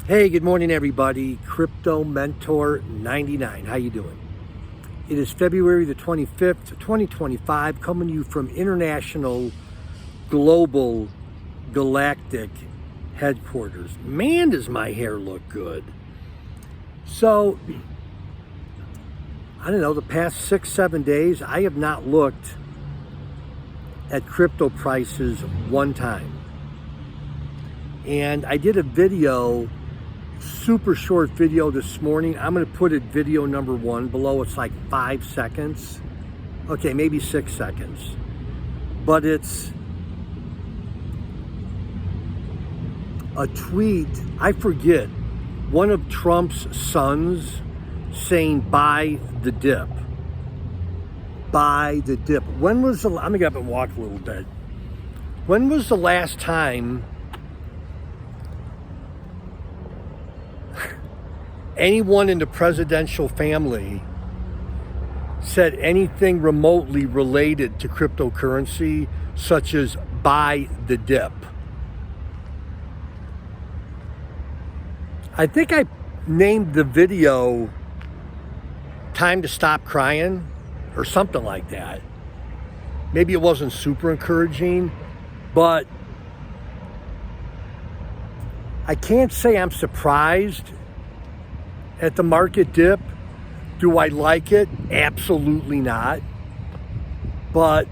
Hey, good morning, everybody. Crypto Mentor 99. How you doing? It is February the 25th, 2025, coming to you from international, global, galactic headquarters. Man, does my hair look good. So, I don't know, the past 6-7 days, I have not looked at crypto prices one time. And I did a video, super short video this morning. I'm going to put it video number 1 below. It's like 5 seconds. Okay, maybe 6 seconds. But it's a tweet, I forget, one of Trump's sons saying, buy the dip. Buy the dip. When was the, I'm going to get up and walk a little bit. When was the last time anyone in the presidential family said anything remotely related to cryptocurrency, such as buy the dip? I think I named the video Time to Stop Crying or something like that. Maybe it wasn't super encouraging, but I can't say I'm surprised at the market dip. Do I like it? Absolutely not. But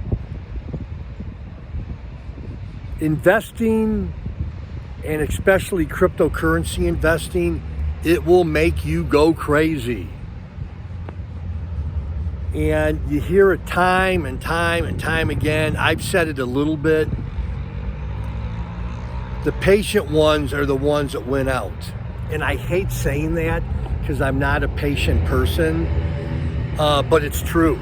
investing, and especially cryptocurrency investing, it will make you go crazy. And you hear it time and time and time again. I've said it a little bit. The patient ones are the ones that win out. And I hate saying that because I'm not a patient person, but it's true.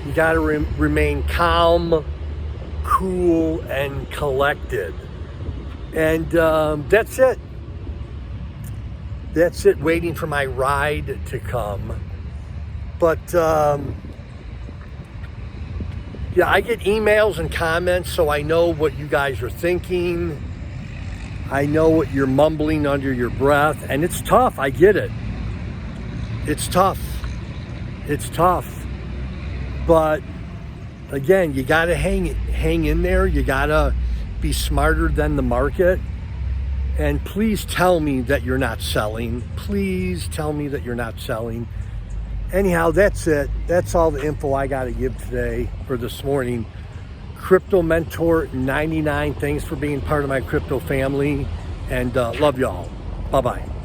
You got to remain calm, cool, and collected. And that's it. That's it, waiting for my ride to come. But yeah, I get emails and comments, so I know what you guys are thinking. I know what you're mumbling under your breath, and it's tough. I get it. It's tough. It's tough. But again, you got to hang in there. You got to be smarter than the market. And please tell me that you're not selling. Please tell me that you're not selling. Anyhow, that's it. That's all the info I got to give today or this morning. Crypto Mentor 99. Thanks for being part of my crypto family, and love y'all. Bye-bye.